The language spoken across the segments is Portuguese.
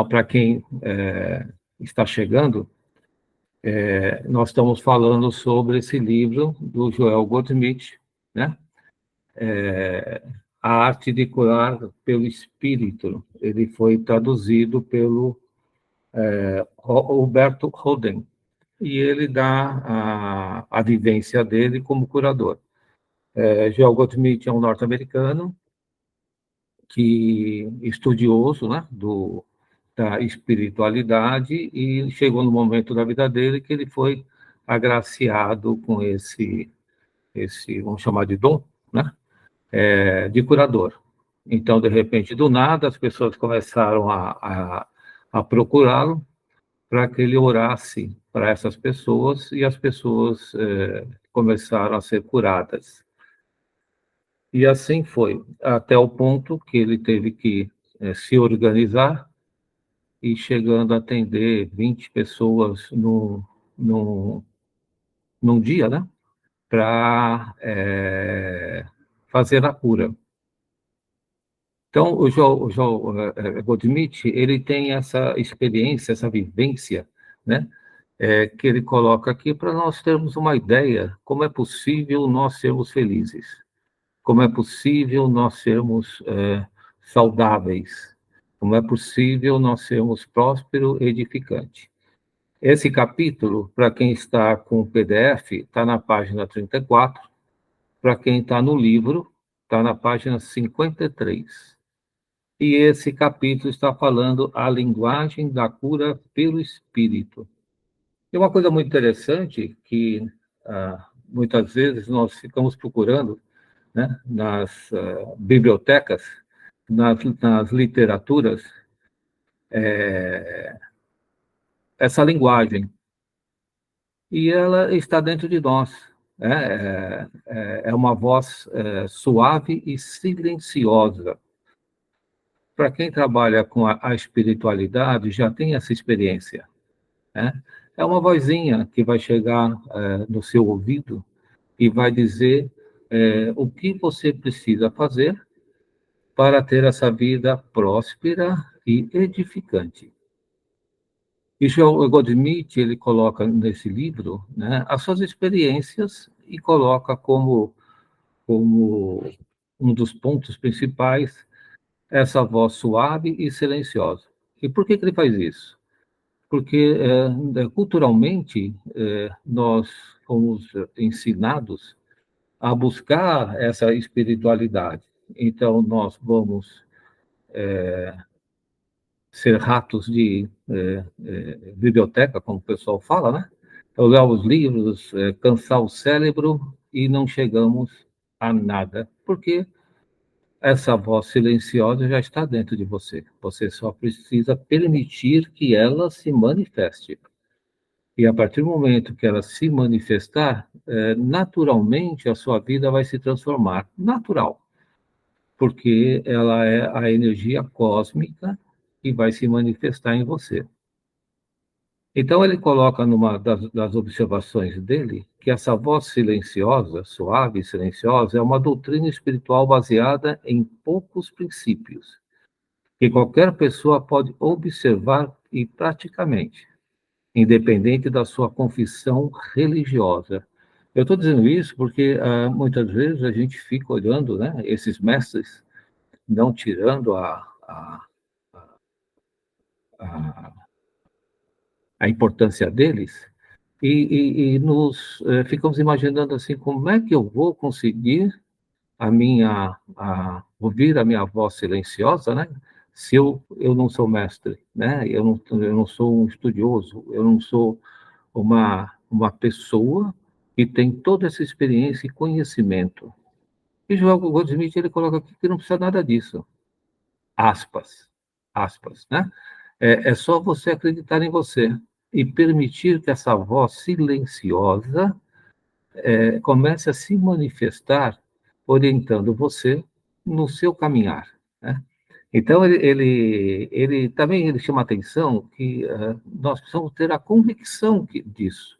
Então, para quem está chegando, nós estamos falando sobre esse livro do Joel Goldsmith, né? A Arte de Curar pelo Espírito. Ele foi traduzido pelo Roberto Roden, e ele dá a vivência dele como curador. Joel Goldsmith é um norte-americano que estudioso, né, da espiritualidade, e chegou no momento da vida dele que ele foi agraciado com esse vamos chamar de dom, né, de curador. Então, de repente, do nada, as pessoas começaram a procurá-lo para que ele orasse para essas pessoas, e as pessoas começaram a ser curadas. E assim foi, até o ponto que ele teve que se organizar, e chegando a atender 20 pessoas num dia, né? Para fazer a cura. Então, o Joel Goldsmith, ele tem essa experiência, essa vivência, né? Que ele coloca aqui para nós termos uma ideia como é possível nós sermos felizes, como é possível nós sermos saudáveis, como é possível nós sermos próspero e edificante. Esse capítulo, para quem está com o PDF, está na página 34, para quem está no livro, está na página 53. E esse capítulo está falando a linguagem da cura pelo Espírito. E uma coisa muito interessante que muitas vezes nós ficamos procurando, né, nas bibliotecas, nas literaturas, essa linguagem. E ela está dentro de nós. É uma voz suave e silenciosa. Para quem trabalha com a espiritualidade, já tem essa experiência, né? É uma vozinha que vai chegar no seu ouvido e vai dizer o que você precisa fazer para ter essa vida próspera e edificante. E o Goldsmith, ele coloca nesse livro, né, as suas experiências, e coloca como um dos pontos principais essa voz suave e silenciosa. E por que ele faz isso? Porque culturalmente nós fomos ensinados a buscar essa espiritualidade. Então, nós vamos ser ratos de biblioteca, como o pessoal fala, né? Olhar os livros, cansar o cérebro, e não chegamos a nada, porque essa voz silenciosa já está dentro de você. Você só precisa permitir que ela se manifeste. E a partir do momento que ela se manifestar, naturalmente a sua vida vai se transformar. Natural. Porque ela é a energia cósmica que vai se manifestar em você. Então, ele coloca numa das observações dele que essa voz silenciosa, suave e silenciosa, é uma doutrina espiritual baseada em poucos princípios, que qualquer pessoa pode observar e praticamente, independente da sua confissão religiosa. Eu estou dizendo isso porque muitas vezes a gente fica olhando, né, esses mestres, não tirando a importância deles, e nos ficamos imaginando assim, como é que eu vou conseguir ouvir a minha voz silenciosa, né? Se eu não sou mestre, né? Eu não sou um estudioso, eu não sou uma pessoa que tem toda essa experiência e conhecimento. E João Goldsmith, ele coloca aqui que não precisa nada disso. Aspas, né? É só você acreditar em você e permitir que essa voz silenciosa comece a se manifestar, orientando você no seu caminhar, né? Então, ele também ele chama a atenção que nós precisamos ter a convicção disso.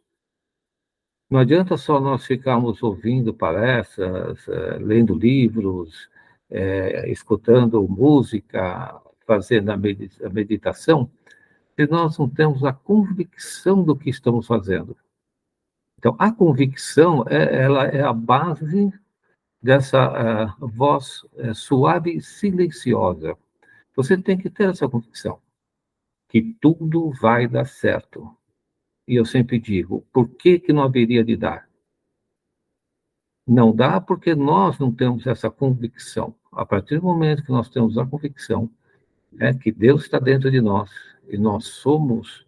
Não adianta só nós ficarmos ouvindo palestras, lendo livros, escutando música, fazer a meditação se nós não temos a convicção do que estamos fazendo. Então, a convicção, ela é a base dessa voz suave e silenciosa. Você tem que ter essa convicção, que tudo vai dar certo. E eu sempre digo, por que que não haveria de dar? Não dá porque nós não temos essa convicção. A partir do momento que nós temos a convicção, que Deus está dentro de nós e nós somos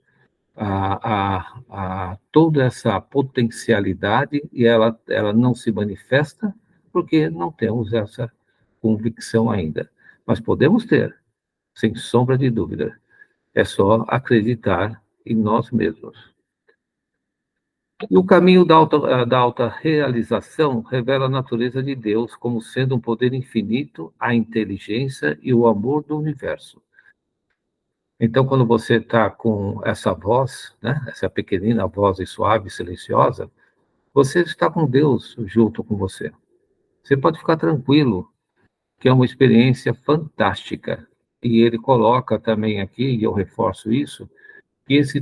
toda essa potencialidade e ela não se manifesta porque não temos essa convicção ainda. Mas podemos ter, sem sombra de dúvida. É só acreditar em nós mesmos. E o caminho da alta realização revela a natureza de Deus como sendo um poder infinito, a inteligência e o amor do universo. Então, quando você está com essa voz, né, essa pequenina voz suave, silenciosa, você está com Deus junto com você. Você pode ficar tranquilo, que é uma experiência fantástica. E ele coloca também aqui, e eu reforço isso, que esse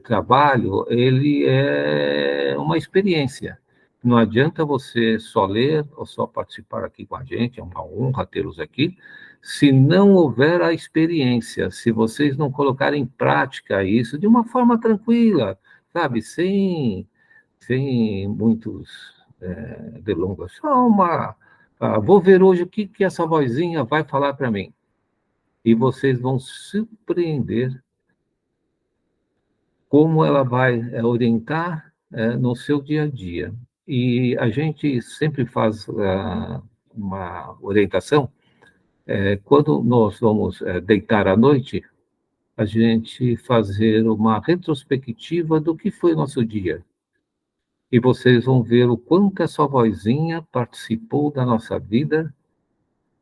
trabalho, ele é uma experiência. Não adianta você só ler ou só participar aqui com a gente, é uma honra tê-los aqui, se não houver a experiência, se vocês não colocarem em prática isso de uma forma tranquila, sabe, sem muitos delongas, só vou ver hoje o que essa vozinha vai falar para mim. E vocês vão surpreender como ela vai orientar no seu dia a dia. E a gente sempre faz uma orientação, quando nós vamos deitar à noite, a gente fazer uma retrospectiva do que foi o nosso dia. E vocês vão ver o quanto essa vozinha participou da nossa vida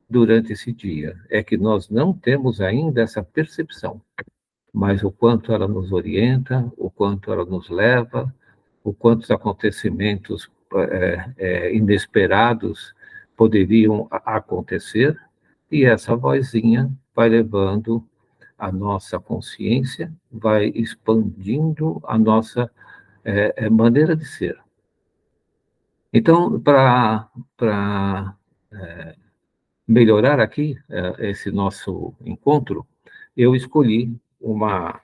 durante esse dia. É que nós não temos ainda essa percepção, mas o quanto ela nos orienta, o quanto ela nos leva, o quanto os acontecimentos inesperados poderiam acontecer, e essa vozinha vai levando a nossa consciência, vai expandindo a nossa maneira de ser. Então, para melhorar aqui esse nosso encontro, eu escolhi uma,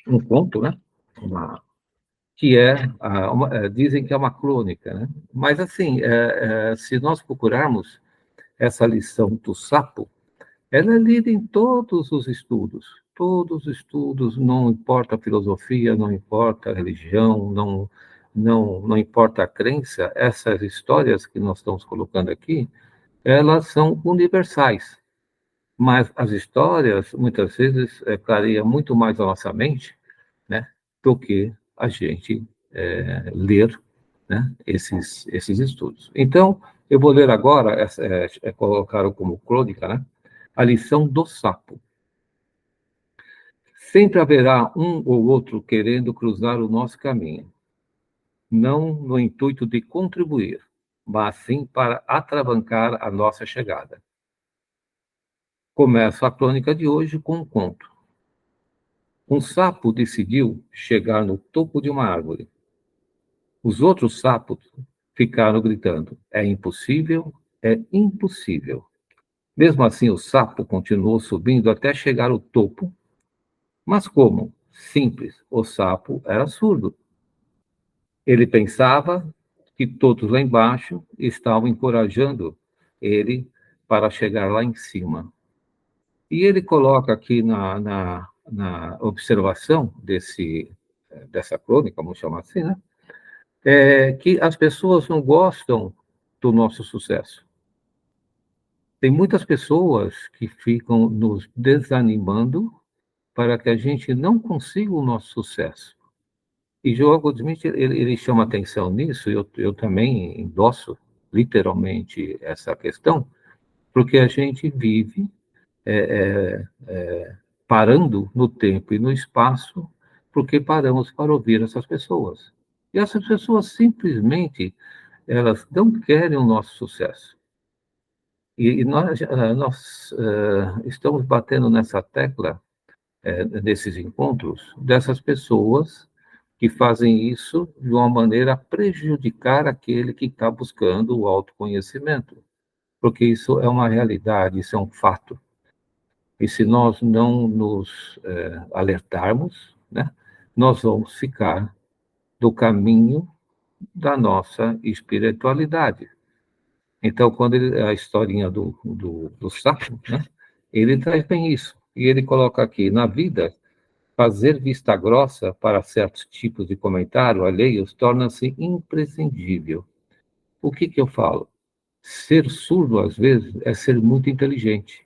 um conto, né? Que dizem que é uma crônica, né? Mas, assim, se nós procurarmos essa lição do sapo, ela é lida em todos os estudos, não importa a filosofia, não importa a religião, não importa a crença, essas histórias que nós estamos colocando aqui, elas são universais. Mas as histórias, muitas vezes, clareiam muito mais a nossa mente, né, do que a gente ler, né, esses estudos. Então, eu vou ler agora, colocaram como crônica, né, a lição do sapo. Sempre haverá um ou outro querendo cruzar o nosso caminho, não no intuito de contribuir, mas sim para atravancar a nossa chegada. Começo a crônica de hoje com um conto. Um sapo decidiu chegar no topo de uma árvore. Os outros sapos ficaram gritando: é impossível, é impossível. Mesmo assim, o sapo continuou subindo até chegar ao topo. Mas como? Simples, o sapo era surdo. Ele pensava que todos lá embaixo estavam encorajando ele para chegar lá em cima. E ele coloca aqui na observação dessa crônica, vamos chamar assim, né? Que as pessoas não gostam do nosso sucesso. Tem muitas pessoas que ficam nos desanimando para que a gente não consiga o nosso sucesso. E Joel Goldsmith, ele chama atenção nisso, e eu também endosso literalmente essa questão, porque a gente vive parando no tempo e no espaço, porque paramos para ouvir essas pessoas. E essas pessoas simplesmente, elas não querem o nosso sucesso. E nós estamos batendo nessa tecla, nesses encontros, dessas pessoas que fazem isso de uma maneira a prejudicar aquele que está buscando o autoconhecimento, porque isso é uma realidade, isso é um fato. E se nós não nos alertarmos, né, nós vamos ficar do caminho da nossa espiritualidade. Então, quando a historinha do sapo, né, ele traz bem isso. E ele coloca aqui, na vida, fazer vista grossa para certos tipos de comentário alheios torna-se imprescindível. O que que eu falo? Ser surdo, às vezes, é ser muito inteligente,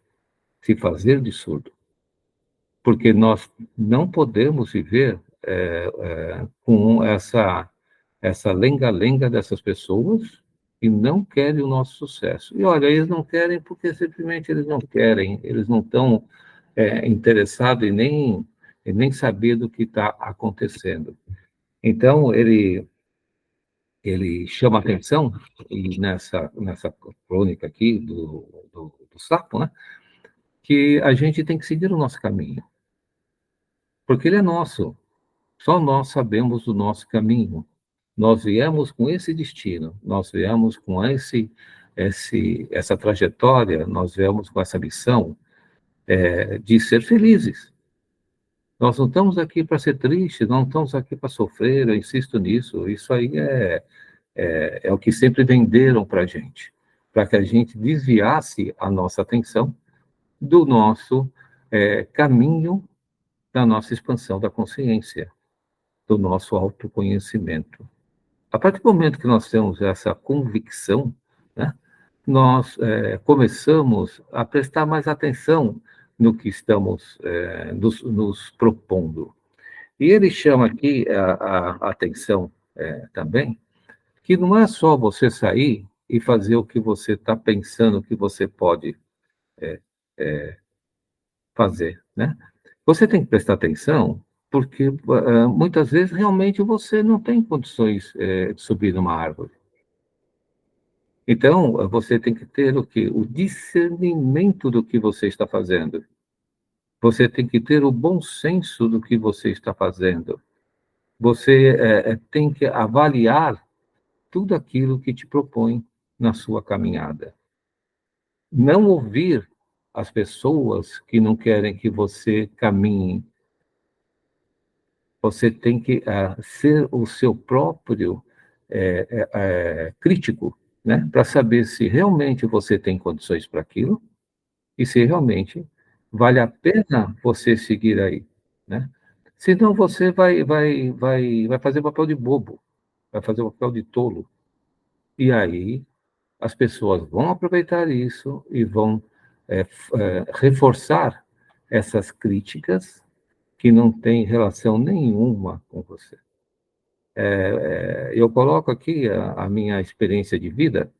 se fazer de surdo. Porque nós não podemos viver com essa lenga-lenga dessas pessoas que não querem o nosso sucesso. E olha, eles não querem porque simplesmente eles não querem, eles não estão interessados em nem saber do que está acontecendo. Então, ele chama atenção, e nessa crônica aqui do sapo, né, que a gente tem que seguir o nosso caminho, porque ele é nosso, só nós sabemos o nosso caminho. Nós viemos com esse destino, nós viemos com essa trajetória, nós viemos com essa missão de ser felizes. Nós não estamos aqui para ser tristes, não estamos aqui para sofrer, eu insisto nisso. Isso aí é o que sempre venderam para a gente, para que a gente desviasse a nossa atenção do nosso caminho, da nossa expansão da consciência, do nosso autoconhecimento. A partir do momento que nós temos essa convicção, né, nós começamos a prestar mais atenção no que estamos nos propondo. E ele chama aqui a atenção também, que não é só você sair e fazer o que você está pensando que você pode fazer, né? Você tem que prestar atenção, porque muitas vezes realmente você não tem condições de subir numa árvore. Então, você tem que ter o quê? O discernimento do que você está fazendo. Você tem que ter o bom senso do que você está fazendo. Você tem que avaliar tudo aquilo que te propõe na sua caminhada. Não ouvir as pessoas que não querem que você caminhe. Você tem que ser o seu próprio crítico, né? Para saber se realmente você tem condições para aquilo e se realmente vale a pena você seguir aí, né? Senão você vai fazer papel de bobo, vai fazer o papel de tolo. E aí as pessoas vão aproveitar isso e vão reforçar essas críticas que não têm relação nenhuma com você. Eu coloco aqui a minha experiência de vida.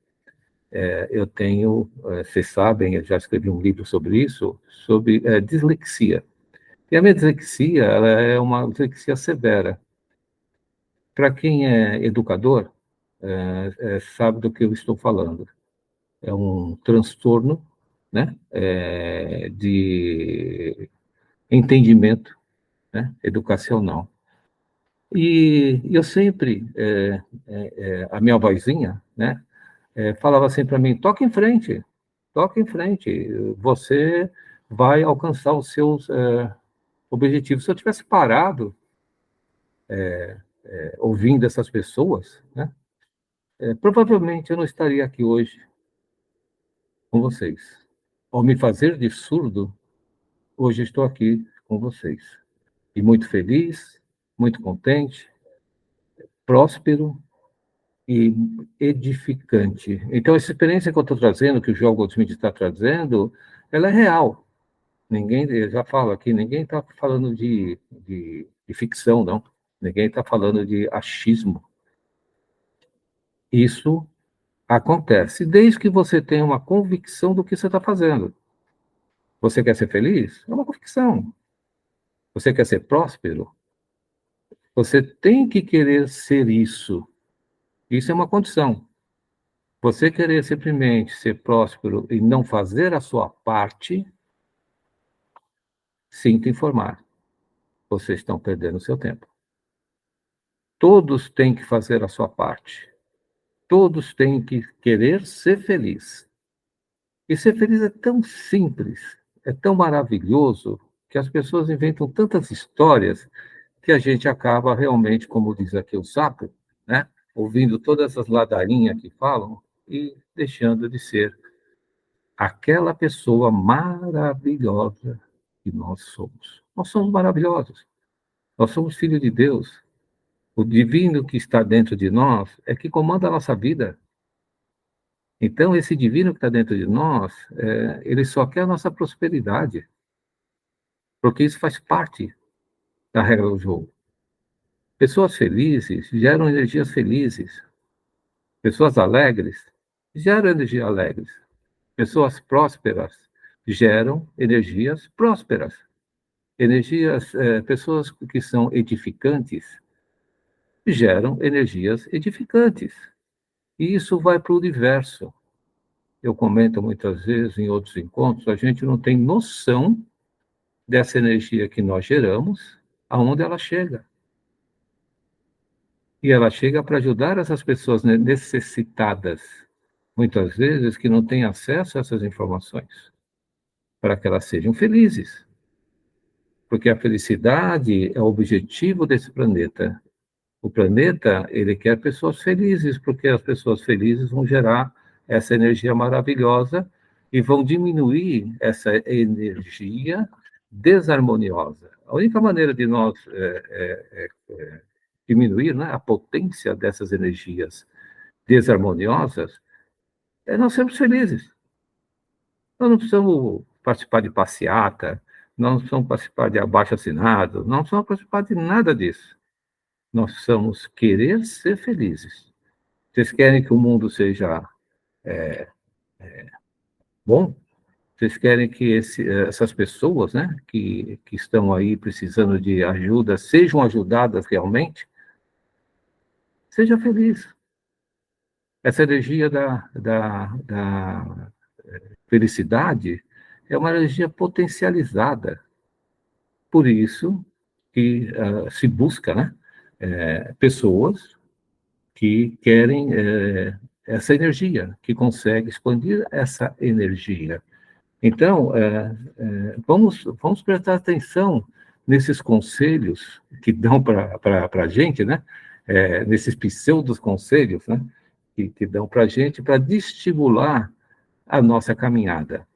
Eu tenho, vocês sabem, eu já escrevi um livro sobre isso, sobre dislexia. E a minha dislexia, ela é uma dislexia severa. Para quem é educador, sabe do que eu estou falando. É um transtorno, né, de entendimento, né, educacional. E eu sempre, a minha vozinha, né, falava assim para mim: toque em frente, você vai alcançar os seus objetivos. Se eu tivesse parado ouvindo essas pessoas, né, provavelmente eu não estaria aqui hoje com vocês. Ao me fazer de surdo, hoje estou aqui com vocês. E muito feliz, muito contente, próspero e edificante. Então, essa experiência que eu estou trazendo, que o João Goldsmith está trazendo, ela é real. Ninguém, eu já falo aqui, ninguém está falando de ficção, não. Ninguém está falando de achismo. Isso acontece desde que você tenha uma convicção do que você está fazendo. Você quer ser feliz? É uma convicção. Você quer ser próspero? Você tem que querer ser isso. Isso é uma condição. Você querer simplesmente ser próspero e não fazer a sua parte, sinto informar, vocês estão perdendo o seu tempo. Todos têm que fazer a sua parte. Todos têm que querer ser feliz. E ser feliz é tão simples, é tão maravilhoso, que as pessoas inventam tantas histórias que a gente acaba realmente, como diz aqui o sapo, né, ouvindo todas essas ladainhas que falam e deixando de ser aquela pessoa maravilhosa que nós somos. Nós somos maravilhosos. Nós somos filhos de Deus. O divino que está dentro de nós é que comanda a nossa vida. Então, esse divino que está dentro de nós, ele só quer a nossa prosperidade, porque isso faz parte da regra do jogo. Pessoas felizes geram energias felizes. Pessoas alegres geram energias alegres. Pessoas prósperas geram energias prósperas. Pessoas que são edificantes geram energias edificantes. E isso vai para o universo. Eu comento muitas vezes em outros encontros, a gente não tem noção dessa energia que nós geramos, aonde ela chega. E ela chega para ajudar essas pessoas necessitadas, muitas vezes, que não têm acesso a essas informações, para que elas sejam felizes. Porque a felicidade é o objetivo desse planeta. O planeta, ele quer pessoas felizes, porque as pessoas felizes vão gerar essa energia maravilhosa e vão diminuir essa energia desarmoniosa. A única maneira de nós diminuir, né, a potência dessas energias desarmoniosas é nós sermos felizes. Nós não precisamos participar de passeata, não precisamos participar de abaixo-assinado, não precisamos participar de nada disso. Nós precisamos querer ser felizes. Vocês querem que o mundo seja bom? Vocês querem que essas pessoas, né, que estão aí precisando de ajuda, sejam ajudadas realmente? Seja feliz. Essa energia da felicidade é uma energia potencializada. Por isso que se busca, né, pessoas que querem essa energia, que conseguem expandir essa energia. Então, vamos prestar atenção nesses conselhos que dão para a gente, né? Nesses pseudos conselhos, né? Que dão para a gente para estimular a nossa caminhada.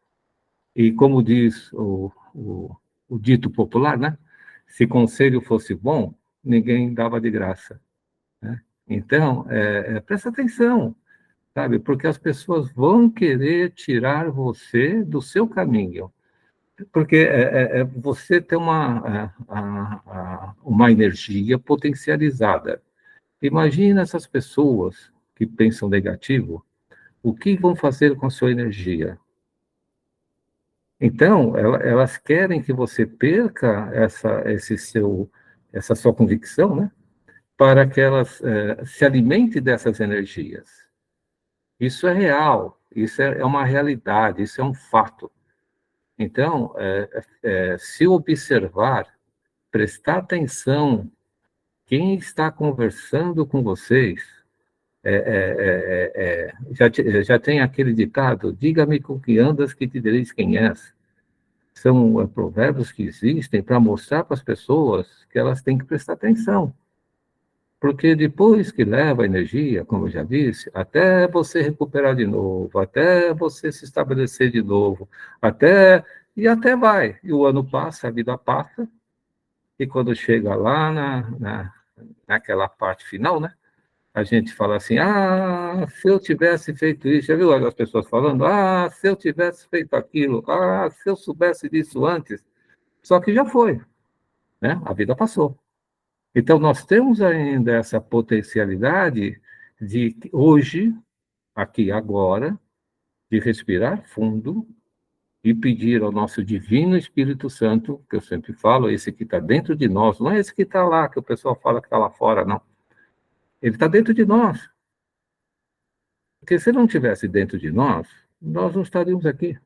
E como diz o dito popular, né? Se conselho fosse bom, ninguém dava de graça, né? Então, presta atenção, sabe? Porque as pessoas vão querer tirar você do seu caminho. Porque você tem uma energia potencializada. Imagina essas pessoas que pensam negativo, o que vão fazer com a sua energia? Então, elas querem que você perca essa sua convicção, né? Para que elas se alimentem dessas energias. Isso é real, isso é uma realidade, isso é um fato. Então, se observar, prestar atenção, quem está conversando com vocês, já tem aquele ditado, diga-me com que andas que te direis quem és. São provérbios que existem para mostrar para as pessoas que elas têm que prestar atenção. Porque depois que leva a energia, como eu já disse, até você recuperar de novo, até você se estabelecer de novo, até vai. E o ano passa, a vida passa, e quando chega lá naquela parte final, né? A gente fala assim, se eu tivesse feito isso, já viu as pessoas falando, se eu tivesse feito aquilo, se eu soubesse disso antes, só que já foi, né? A vida passou. Então, nós temos ainda essa potencialidade de, hoje, aqui agora, de respirar fundo e pedir ao nosso divino Espírito Santo, que eu sempre falo, esse que está dentro de nós, não é esse que está lá, que o pessoal fala que está lá fora, não. Ele está dentro de nós. Porque se não tivesse dentro de nós não estaríamos aqui.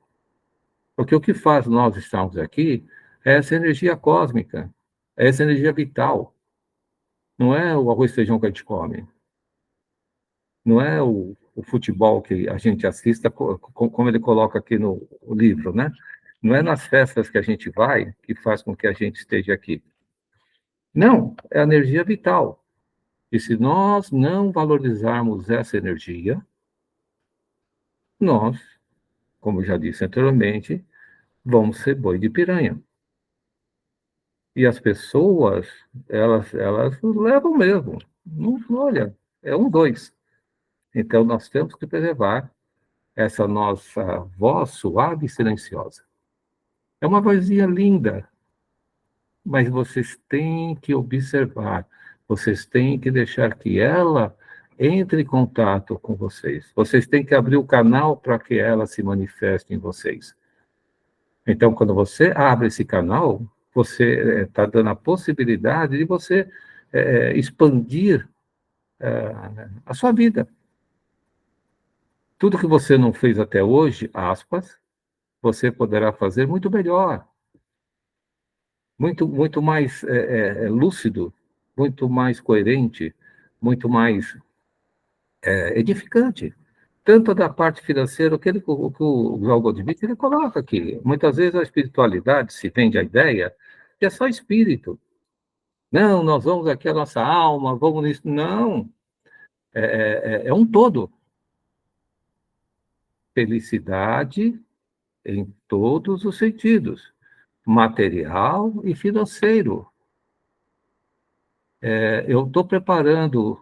Porque o que faz nós estarmos aqui é essa energia cósmica, é essa energia vital. Não é o arroz e feijão que a gente come, não é o futebol que a gente assista, como ele coloca aqui no livro, né? Não é nas festas que a gente vai que faz com que a gente esteja aqui. Não, é a energia vital. E se nós não valorizarmos essa energia, nós, como já disse anteriormente, vamos ser boi de piranha. E as pessoas, elas levam mesmo. Não, olha, é um, dois. Então, nós temos que preservar essa nossa voz suave e silenciosa. É uma vozinha linda, mas vocês têm que observar, vocês têm que deixar que ela entre em contato com vocês. Vocês têm que abrir o canal para que ela se manifeste em vocês. Então, quando você abre esse canal, você está dando a possibilidade de você expandir a sua vida. Tudo que você não fez até hoje, aspas, você poderá fazer muito melhor, muito mais lúcido, muito mais coerente, muito mais edificante. Tanto da parte financeira, que o João Goldschmidt ele coloca aqui. Muitas vezes a espiritualidade se vende a ideia que é só espírito. Não, nós vamos aqui a nossa alma, vamos nisso. Não, é um todo. Felicidade em todos os sentidos, material e financeiro. Eu estou preparando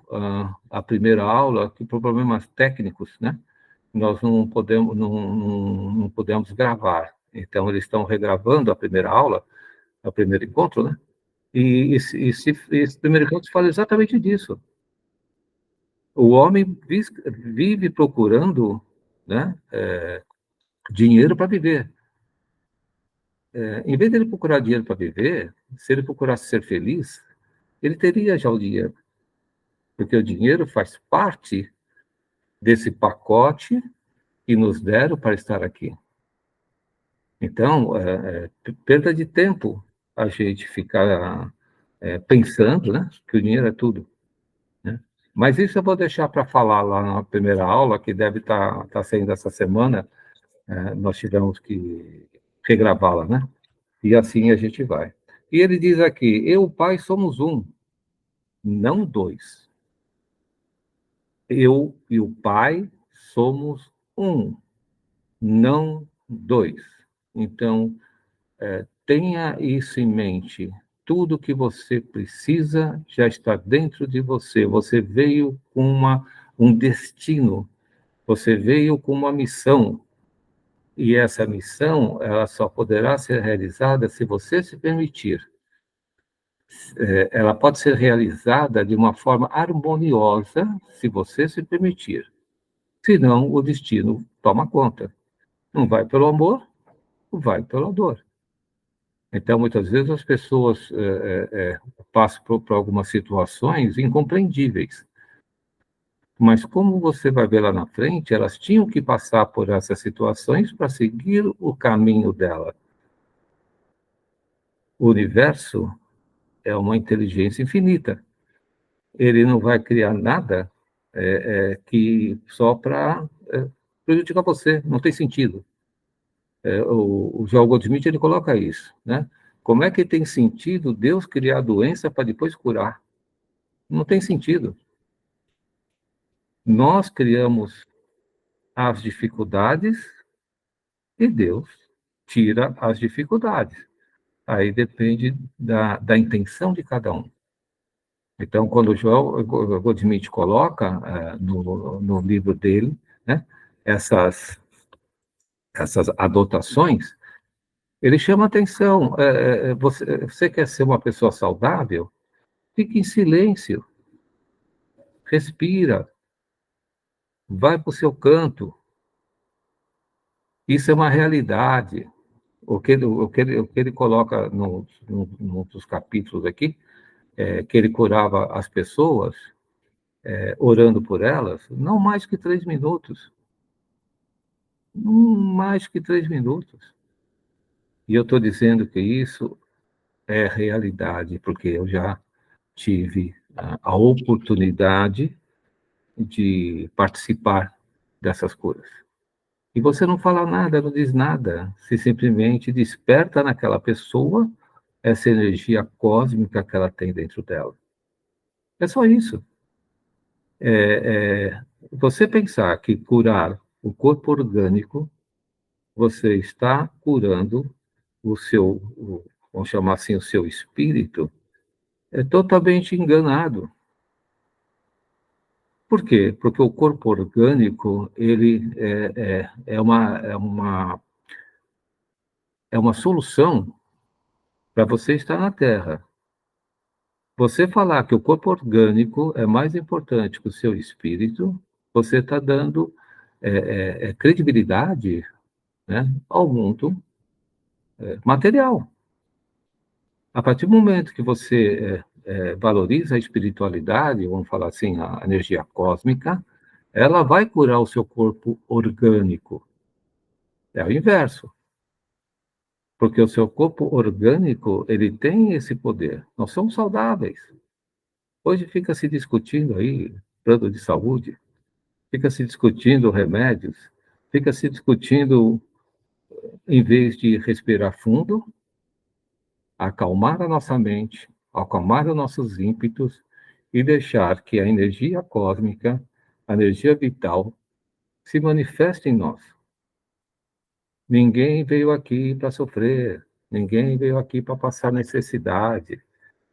a primeira aula aqui por problemas técnicos, né? Nós não podemos gravar. Então, eles estão regravando a primeira aula, o primeiro encontro, né? E esse primeiro encontro fala exatamente disso. O homem vive procurando, né, dinheiro para viver. Em vez de ele procurar dinheiro para viver, se ele procurasse ser feliz, ele teria já o dinheiro. Porque o dinheiro faz parte desse pacote que nos deram para estar aqui. Então, perda de tempo a gente ficar pensando, né, que o dinheiro é tudo, né? Mas isso eu vou deixar para falar lá na primeira aula, que deve estar saindo essa semana. Nós tivemos que regravá-la, né? E assim a gente vai. E ele diz aqui: eu e o Pai somos um, não dois. Eu e o Pai somos um, não dois. Então, tenha isso em mente. Tudo que você precisa já está dentro de você. Você veio com um destino, você veio com uma missão. E essa missão, ela só poderá ser realizada se você se permitir. Ela pode ser realizada de uma forma harmoniosa se você se permitir. Senão, o destino toma conta. Não vai pelo amor, vai pela dor. Então, muitas vezes as pessoas passam por algumas situações incompreendíveis. Mas como você vai ver lá na frente, elas tinham que passar por essas situações para seguir o caminho dela. O universo é uma inteligência infinita. Ele não vai criar nada que só para prejudicar você. Não tem sentido. O João Goldsmith ele coloca isso, né? Como é que tem sentido Deus criar a doença para depois curar? Não tem sentido. Nós criamos as dificuldades e Deus tira as dificuldades. Aí depende da intenção de cada um. Então, quando o João Goldsmith coloca no livro dele, né, essas, essas adotações, ele chama atenção. Você quer ser uma pessoa saudável? Fique em silêncio, respira, vai para o seu canto. Isso é uma realidade. O que ele coloca num dos capítulos aqui, que ele curava as pessoas, orando por elas, não mais que 3 minutos. Não mais que 3 minutos. E eu estou dizendo que isso é realidade, porque eu já tive a oportunidade de participar dessas coisas. E você não fala nada, não diz nada, você simplesmente desperta naquela pessoa essa energia cósmica que ela tem dentro dela. É só isso. Você pensar que curar o corpo orgânico, você está curando vamos chamar assim, o seu espírito, é totalmente enganado. Por quê? Porque o corpo orgânico, ele é uma solução para você estar na Terra. Você falar que o corpo orgânico é mais importante que o seu espírito, você está dando credibilidade, né, ao mundo material. A partir do momento que você valoriza a espiritualidade, vamos falar assim, a energia cósmica, ela vai curar o seu corpo orgânico. É o inverso, porque o seu corpo orgânico, ele tem esse poder. Nós somos saudáveis. Hoje fica se discutindo aí plano de saúde, fica se discutindo remédios, fica se discutindo, em vez de respirar fundo, acalmar a nossa mente, acalmar os nossos ímpetos e deixar que a energia cósmica, a energia vital, se manifeste em nós. Ninguém veio aqui para sofrer, ninguém veio aqui para passar necessidade,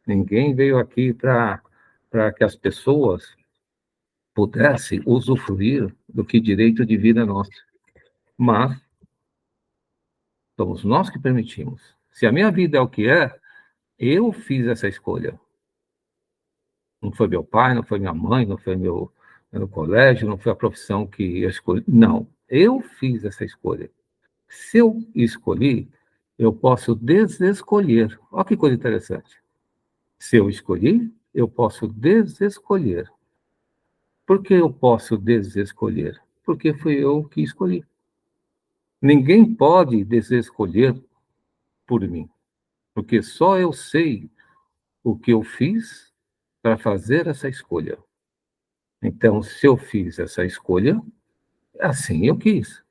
ninguém veio aqui para que as pessoas pudessem usufruir do que direito de vida é nosso. Mas somos nós que permitimos. Se a minha vida é o que é, eu fiz essa escolha. Não foi meu pai, não foi minha mãe, não foi meu colégio, não foi a profissão que eu escolhi. Não, eu fiz essa escolha. Se eu escolhi, eu posso desescolher. Olha que coisa interessante. Se eu escolhi, eu posso desescolher. Por que eu posso desescolher? Porque fui eu que escolhi. Ninguém pode desescolher por mim, porque só eu sei o que eu fiz para fazer essa escolha. Então, se eu fiz essa escolha, assim eu quis.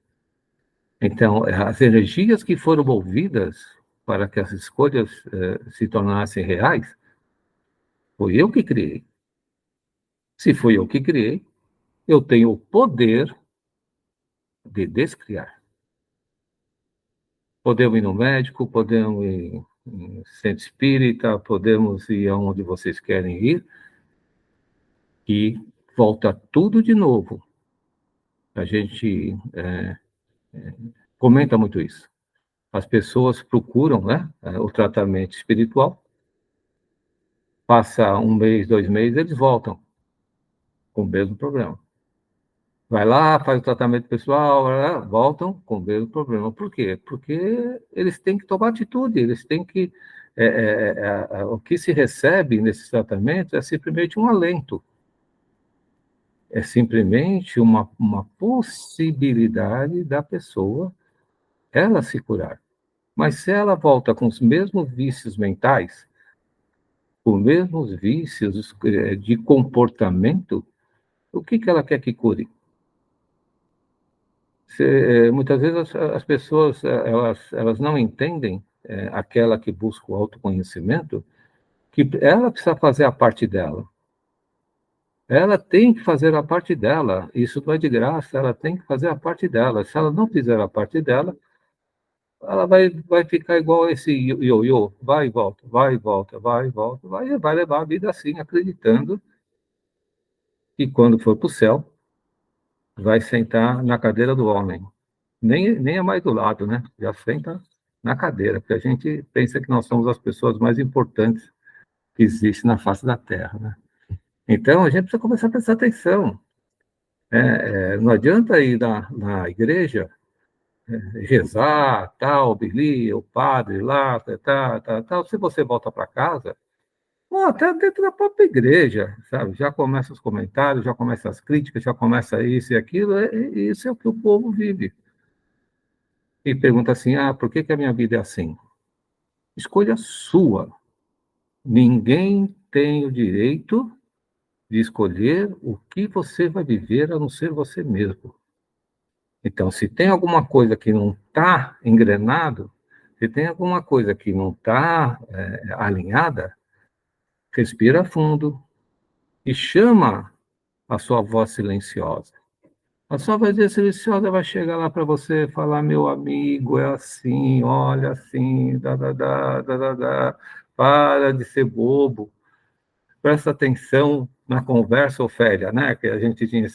Então, as energias que foram movidas para que as escolhas se tornassem reais, foi eu que criei. Se foi eu que criei, eu tenho o poder de descriar. Podemos ir no médico, podemos ir em centro espírita, podemos ir aonde vocês querem ir, e volta tudo de novo. A gente comenta muito isso. As pessoas procuram, né, o tratamento espiritual, passa 1 mês, 2 meses, eles voltam com o mesmo problema. Vai lá, faz o tratamento pessoal, voltam com o mesmo problema. Por quê? Porque eles têm que tomar atitude, eles têm que. O que se recebe nesse tratamento é simplesmente um alento, é simplesmente uma possibilidade da pessoa ela se curar. Mas se ela volta com os mesmos vícios mentais, com os mesmos vícios de comportamento, o que ela quer que cure? Muitas vezes as pessoas elas não entendem, aquela que busca o autoconhecimento, que ela precisa fazer a parte dela. Ela tem que fazer a parte dela. Isso não é de graça, ela tem que fazer a parte dela. Se ela não fizer a parte dela, ela vai ficar igual esse ioiô, vai e volta, vai e volta, vai e volta, vai levar a vida assim, acreditando que quando for para o céu, vai sentar na cadeira do homem. Nem é mais do lado, né? Já senta na cadeira, porque a gente pensa que nós somos as pessoas mais importantes que existem na face da Terra, né? Então, a gente precisa começar a prestar atenção. Não adianta ir na igreja, rezar, tal, Bili, o padre lá, tal. Se você volta para casa, ou até dentro da própria igreja, sabe? Já começa os comentários, já começa as críticas, já começa isso e aquilo, e isso é o que o povo vive. E pergunta assim, por que que a minha vida é assim? Escolha sua. Ninguém tem o direito de escolher o que você vai viver, a não ser você mesmo. Então, se tem alguma coisa que não está engrenado, se tem alguma coisa que não está alinhada, respira fundo e chama a sua voz silenciosa. A sua voz silenciosa vai chegar lá para você e falar, meu amigo, é assim, olha assim, para de ser bobo, presta atenção na conversa, Ofélia, né? Que a gente tinha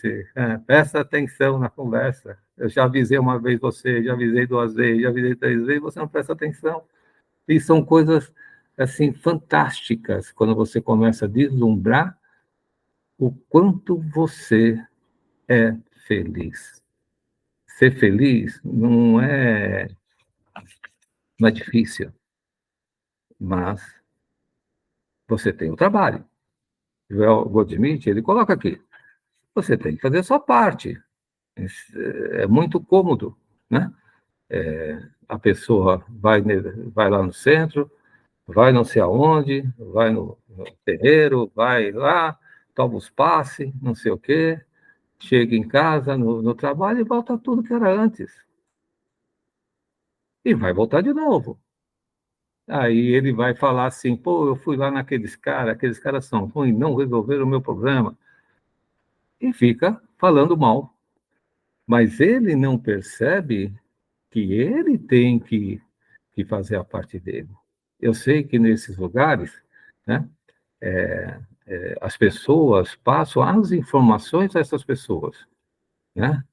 presta atenção na conversa. Eu já avisei uma vez você, já avisei duas vezes, já avisei três vezes, você não presta atenção. E são coisas, assim, fantásticas, quando você começa a deslumbrar o quanto você é feliz. Ser feliz não é difícil, mas você tem o trabalho. O Joel Goldsmith, ele coloca aqui, você tem que fazer a sua parte. É muito cômodo, né? A pessoa vai lá no centro, vai não sei aonde, vai no terreiro, vai lá, toma os passes, não sei o quê, chega em casa, no trabalho e volta tudo que era antes. E vai voltar de novo. Aí ele vai falar assim, pô, eu fui lá aqueles caras são ruins, não resolveram o meu problema. E fica falando mal. Mas ele não percebe que ele tem que fazer a parte dele. Eu sei que nesses lugares, né, as pessoas passam as informações a essas pessoas, né?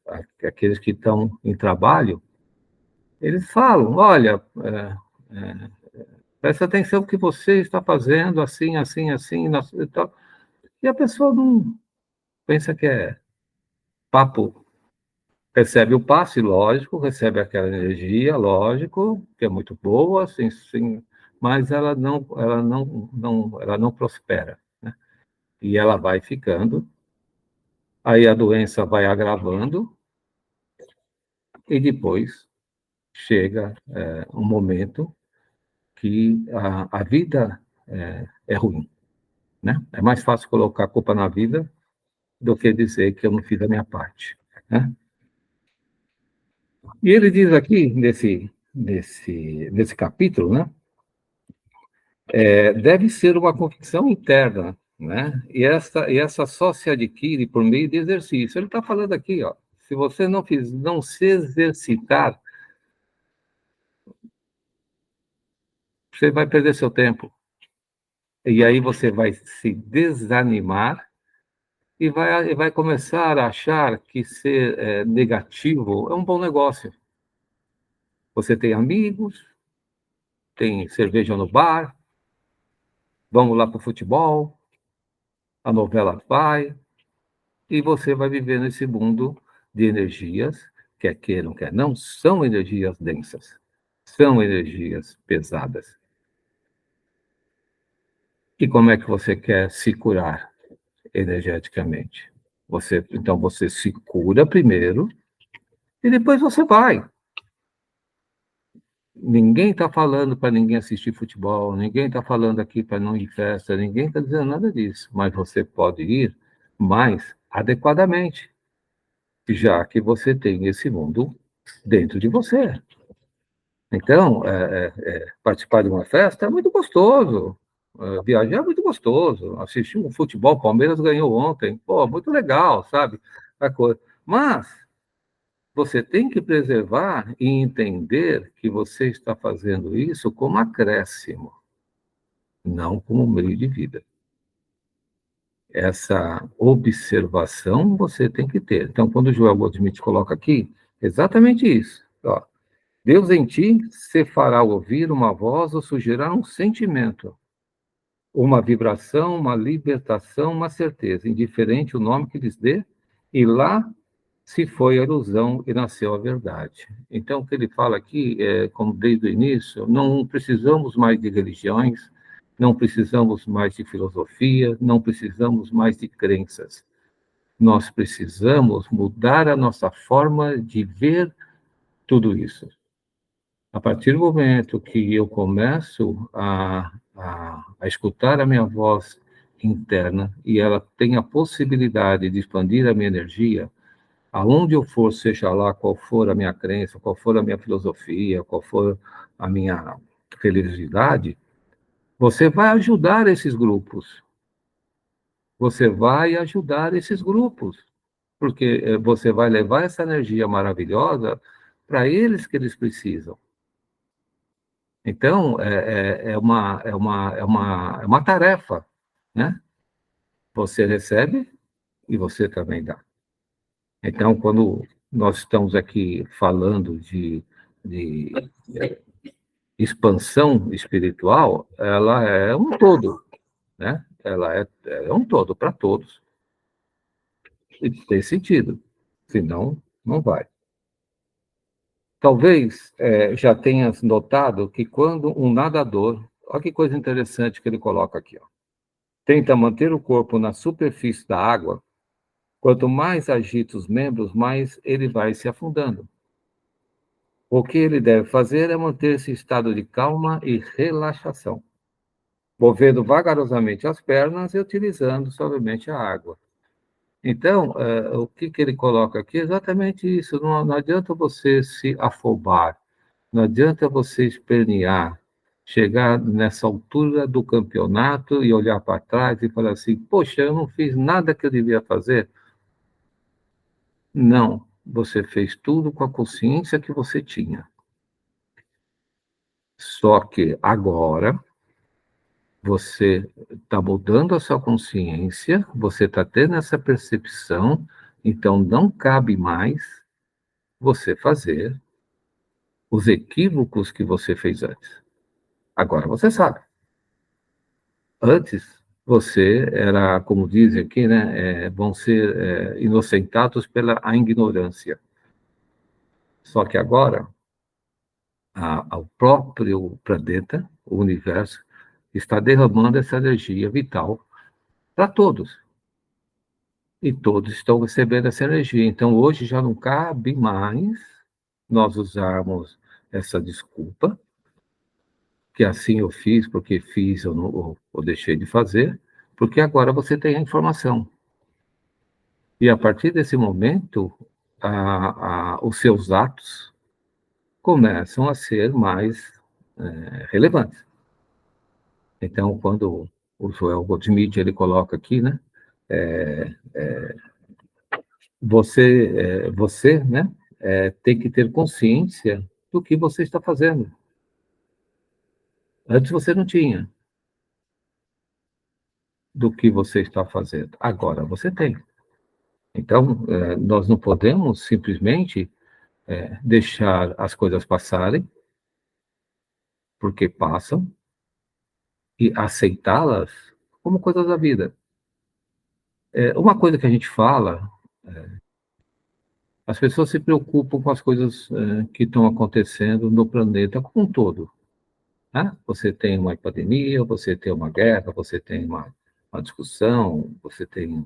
Aqueles que estão em trabalho, eles falam, olha, presta atenção no que você está fazendo, assim, assim, assim, e tal. E a pessoa não pensa que é papo. Recebe o passe, lógico, recebe aquela energia, lógico, que é muito boa, sim, sim, mas ela não prospera, né? E ela vai ficando, aí a doença vai agravando, e depois chega um momento que a vida é ruim, né? É mais fácil colocar a culpa na vida do que dizer que eu não fiz a minha parte, né? E ele diz aqui, nesse capítulo, né? Deve ser uma convicção interna, né? E essa só se adquire por meio de exercício. Ele está falando aqui, ó, se você não se exercitar, você vai perder seu tempo. E aí você vai se desanimar e vai começar a achar que ser negativo é um bom negócio. Você tem amigos, tem cerveja no bar, vamos lá para o futebol, a novela vai, e você vai viver nesse mundo de energias, quer queiram, quer não, são energias densas, são energias pesadas. E como é que você quer se curar energeticamente? Então você se cura primeiro e depois você vai. Ninguém está falando para ninguém assistir futebol, ninguém está falando aqui para não ir em festa, ninguém está dizendo nada disso, mas você pode ir mais adequadamente, já que você tem esse mundo dentro de você. Então, participar de uma festa é muito gostoso. Viajar é muito gostoso. Assistir um futebol, Palmeiras ganhou ontem. Pô, muito legal, sabe? A coisa. Mas você tem que preservar e entender que você está fazendo isso como acréscimo, não como meio de vida. Essa observação você tem que ter. Então, quando o Joel Goldsmith coloca aqui, exatamente isso. Ó, Deus em ti se fará ouvir uma voz ou surgirá um sentimento, uma vibração, uma libertação, uma certeza, indiferente o nome que lhes dê, e lá se foi a ilusão e nasceu a verdade. Então, o que ele fala aqui, como desde o início, não precisamos mais de religiões, não precisamos mais de filosofia, não precisamos mais de crenças. Nós precisamos mudar a nossa forma de ver tudo isso. A partir do momento que eu começo a escutar a minha voz interna e ela tem a possibilidade de expandir a minha energia, aonde eu for, seja lá qual for a minha crença, qual for a minha filosofia, qual for a minha religiosidade, você vai ajudar esses grupos. Você vai ajudar esses grupos, porque você vai levar essa energia maravilhosa para eles precisam. Então, é uma tarefa, né? Você recebe e você também dá. Então, quando nós estamos aqui falando de expansão espiritual, ela é um todo, né? Ela é um todo para todos. E tem sentido. Senão, não vai. Talvez já tenhas notado que quando um nadador, olha que coisa interessante que ele coloca aqui, ó, tenta manter o corpo na superfície da água, quanto mais agita os membros, mais ele vai se afundando. O que ele deve fazer é manter-se em estado de calma e relaxação, movendo vagarosamente as pernas e utilizando somente a água. Então, o que ele coloca aqui é exatamente isso. Não adianta você se afobar, não adianta você espernear, chegar nessa altura do campeonato e olhar para trás e falar assim: poxa, eu não fiz nada que eu devia fazer. Não, você fez tudo com a consciência que você tinha. Só que agora você está mudando a sua consciência, você está tendo essa percepção, então não cabe mais você fazer os equívocos que você fez antes. Agora você sabe. Antes, você era, como dizem aqui, né, vão ser inocentados pela a ignorância. Só que agora, o próprio planeta, o universo, está derramando essa energia vital para todos. E todos estão recebendo essa energia. Então, hoje já não cabe mais nós usarmos essa desculpa, que assim eu fiz, porque fiz ou, não, ou deixei de fazer, porque agora você tem a informação. E a partir desse momento, os seus atos começam a ser mais relevantes. Então, quando o Joel Goldsmith ele coloca aqui, né, você, né, tem que ter consciência do que você está fazendo. Antes você não tinha do que você está fazendo. Agora você tem. Então, nós não podemos simplesmente deixar as coisas passarem, porque passam, e aceitá-las como coisas da vida. Uma coisa que a gente fala, as pessoas se preocupam com as coisas que estão acontecendo no planeta como um todo. Né? Você tem uma pandemia, você tem uma guerra, você tem uma discussão, você tem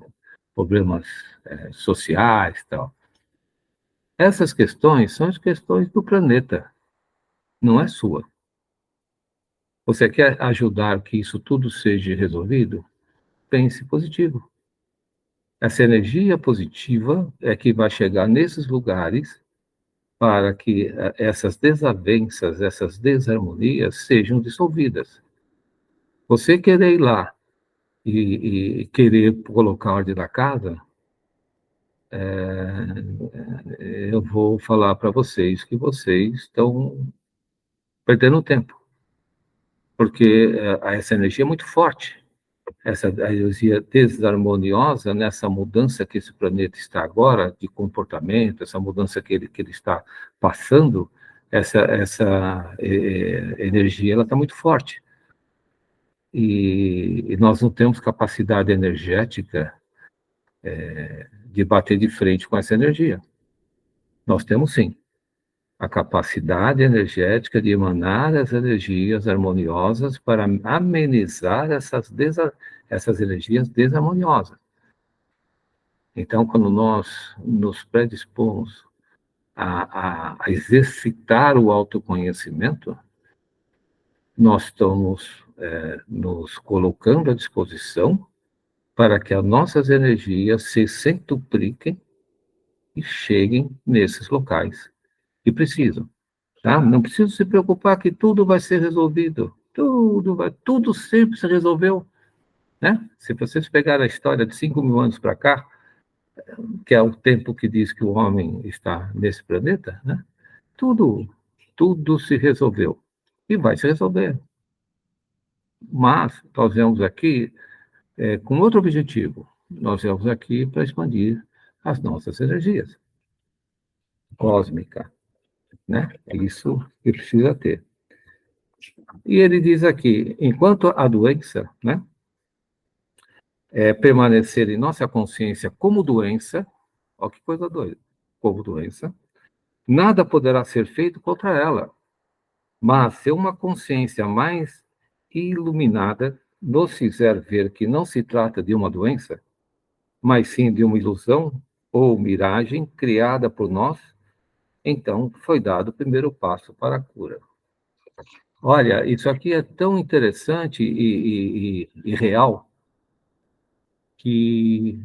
problemas sociais e tal. Essas questões são as questões do planeta, não é sua. Você quer ajudar que isso tudo seja resolvido? Pense positivo. Essa energia positiva é que vai chegar nesses lugares para que essas desavenças, essas desarmonias sejam dissolvidas. Você querer ir lá e querer colocar ordem na casa, eu vou falar para vocês que vocês estão perdendo tempo, porque essa energia é muito forte. Essa energia desarmoniosa, nessa mudança que esse planeta está agora, de comportamento, essa mudança que ele está passando, essa energia ela está muito forte. E nós não temos capacidade energética de bater de frente com essa energia. Nós temos sim. a capacidade energética de emanar as energias harmoniosas para amenizar essas energias desarmoniosas. Então, quando nós nos predispomos a exercitar o autoconhecimento, nós estamos nos colocando à disposição para que as nossas energias se centupliquem e cheguem nesses locais que precisam. Tá? Não precisa se preocupar que tudo vai ser resolvido. Tudo sempre se resolveu. Né? Se vocês pegarem a história de 5.000 anos para cá, que é o tempo que diz que o homem está nesse planeta, né? tudo, tudo se resolveu. E vai se resolver. Mas nós viemos aqui com outro objetivo. Nós viemos aqui para expandir as nossas energias cósmicas. Né? É isso que precisa ter. E ele diz aqui, enquanto a doença, né, permanecer em nossa consciência como doença, olha que coisa doida, como doença, nada poderá ser feito contra ela, mas se uma consciência mais iluminada nos fizer ver que não se trata de uma doença, mas sim de uma ilusão ou miragem criada por nós, então foi dado o primeiro passo para a cura. Olha, isso aqui é tão interessante e real que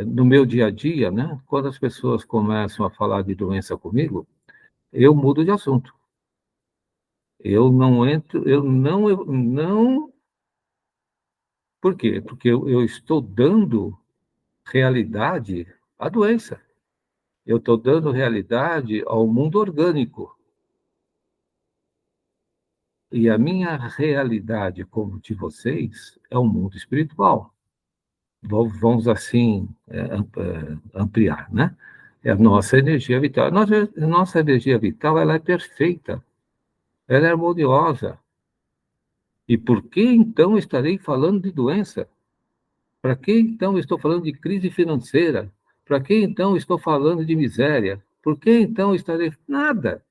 no meu dia a dia, né, quando as pessoas começam a falar de doença comigo, eu mudo de assunto. Eu não entro, eu não. Por quê? Porque eu estou dando realidade à doença. Eu estou dando realidade ao mundo orgânico. E a minha realidade, como de vocês, é o mundo espiritual. Vamos assim ampliar, né? É a nossa energia vital. Nossa energia vital, ela é perfeita, ela é harmoniosa. E por que então estarei falando de doença? Para que então estou falando de crise financeira? Para que então estou falando de miséria? Por que então estarei... Nada.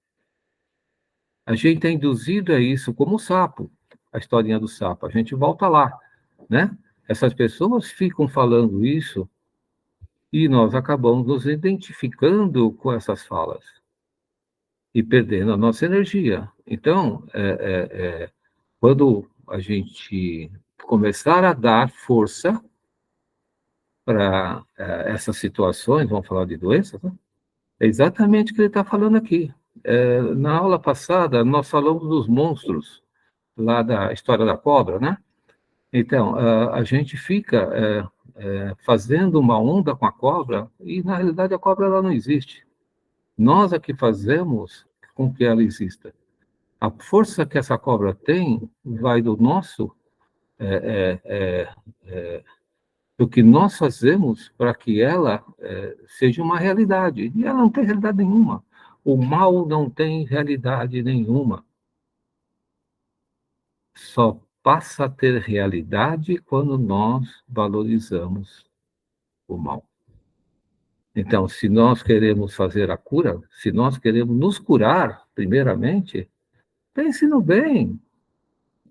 A gente é induzido a isso como o sapo, a historinha do sapo. A gente volta lá, né? Essas pessoas ficam falando isso e nós acabamos nos identificando com essas falas e perdendo a nossa energia. Então, quando a gente começar a dar força para essas situações, vamos falar de doenças, né? É exatamente o que ele está falando aqui. Na aula passada, nós falamos dos monstros, lá da história da cobra, né? Então, a gente fica fazendo uma onda com a cobra e, na realidade, a cobra ela não existe. Nós é que fazemos com que ela exista. A força que essa cobra tem vai do nosso, do que nós fazemos para que ela seja uma realidade. E ela não tem realidade nenhuma. O mal não tem realidade nenhuma. Só passa a ter realidade quando nós valorizamos o mal. Então, se nós queremos fazer a cura, se nós queremos nos curar, primeiramente, pense no bem,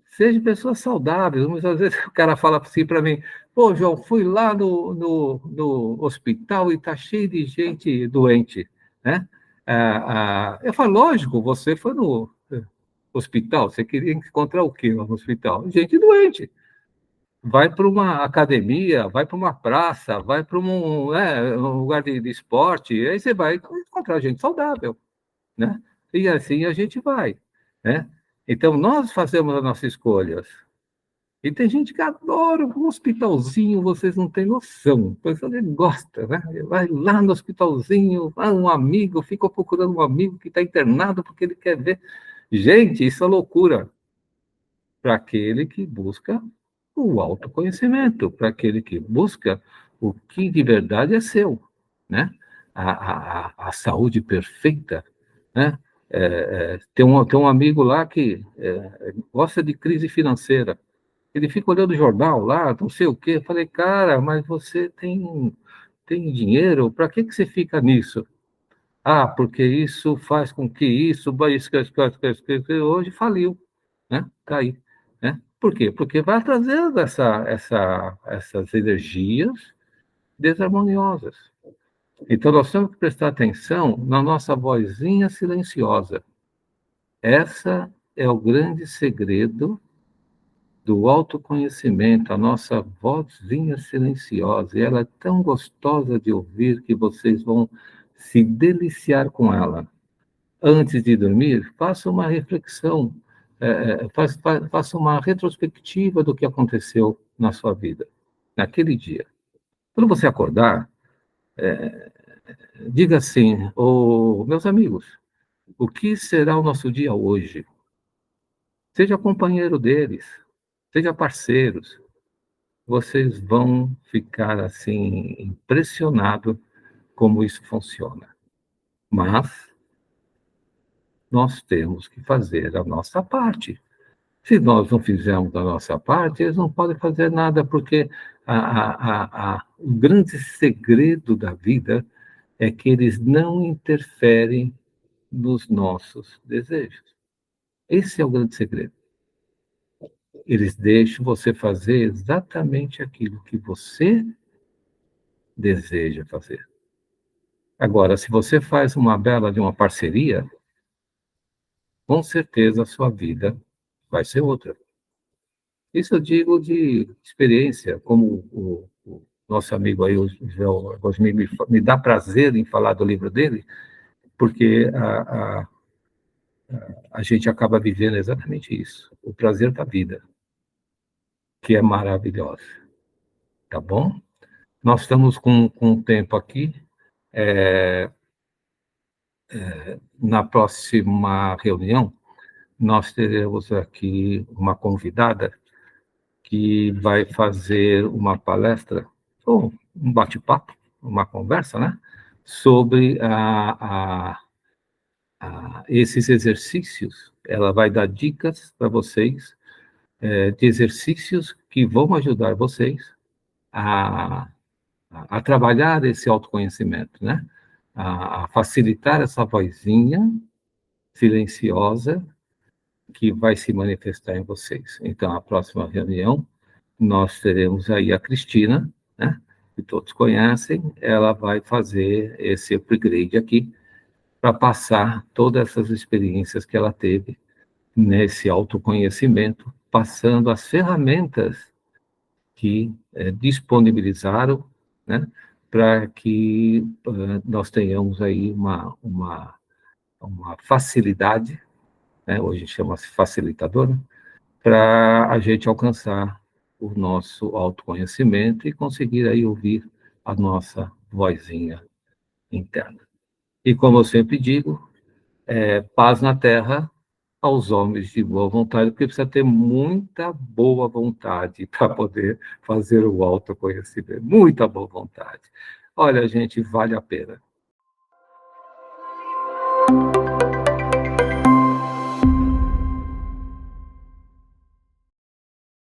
seja pessoas saudáveis. Muitas vezes o cara fala assim para mim: pô, João, fui lá no hospital e está cheio de gente doente, né? Eu falo, lógico, você foi no hospital, você queria encontrar o quê no hospital? Gente doente. Vai para uma academia, vai para uma praça, vai para um lugar de esporte, aí você vai encontrar gente saudável, né? E assim a gente vai, né? Então, nós fazemos as nossas escolhas. E tem gente que adora um hospitalzinho, vocês não têm noção. A pessoa gosta, né? Vai lá no hospitalzinho, um amigo, fica procurando um amigo que está internado porque ele quer ver. Gente, isso é loucura para aquele que busca o autoconhecimento, para aquele que busca o que de verdade é seu, né? A saúde perfeita, né? Tem um amigo lá que gosta de crise financeira. Ele fica olhando o jornal lá, não sei o quê. Eu falei, cara, mas você tem dinheiro, para que você fica nisso? Ah, porque isso faz com que isso, hoje faliu, né? Tá aí, né? Por quê? Porque vai trazendo essas energias desarmoniosas. Então, nós temos que prestar atenção na nossa vozinha silenciosa. Essa é o grande segredo do autoconhecimento, a nossa vozinha silenciosa. E ela é tão gostosa de ouvir que vocês vão se deliciar com ela. Antes de dormir, faça uma reflexão, faça uma retrospectiva do que aconteceu na sua vida, naquele dia. Quando você acordar, diga assim: oh, meus amigos, o que será o nosso dia hoje? Seja companheiro deles, seja parceiros. Vocês vão ficar assim impressionados como isso funciona. Mas nós temos que fazer a nossa parte. Se nós não fizermos a nossa parte, eles não podem fazer nada, porque o grande segredo da vida é que eles não interferem nos nossos desejos. Esse é o grande segredo. Eles deixam você fazer exatamente aquilo que você deseja fazer. Agora, se você faz uma bela de uma parceria, com certeza a sua vida vai ser outra. Isso eu digo de experiência, como o nosso amigo aí, o João Gosmi, me dá prazer em falar do livro dele, porque a gente acaba vivendo exatamente isso, o prazer da vida, que é maravilhosa, tá bom? Nós estamos com um tempo aqui, na próxima reunião, nós teremos aqui uma convidada que vai fazer uma palestra, ou um bate-papo, uma conversa, né? Sobre esses exercícios. Ela vai dar dicas para vocês, de exercícios que vão ajudar vocês a, a trabalhar esse autoconhecimento, né? A facilitar essa vozinha silenciosa que vai se manifestar em vocês. Então, a próxima reunião, nós teremos aí a Cristina, né, que todos conhecem, ela vai fazer esse upgrade aqui para passar todas essas experiências que ela teve nesse autoconhecimento, passando as ferramentas que disponibilizaram, né, para que nós tenhamos aí uma facilidade, né, hoje chama-se facilitadora, para a gente alcançar o nosso autoconhecimento e conseguir aí ouvir a nossa vozinha interna. E como eu sempre digo, paz na terra aos homens de boa vontade, porque precisa ter muita boa vontade para poder fazer o autoconhecimento. Muita boa vontade. Olha, gente, vale a pena.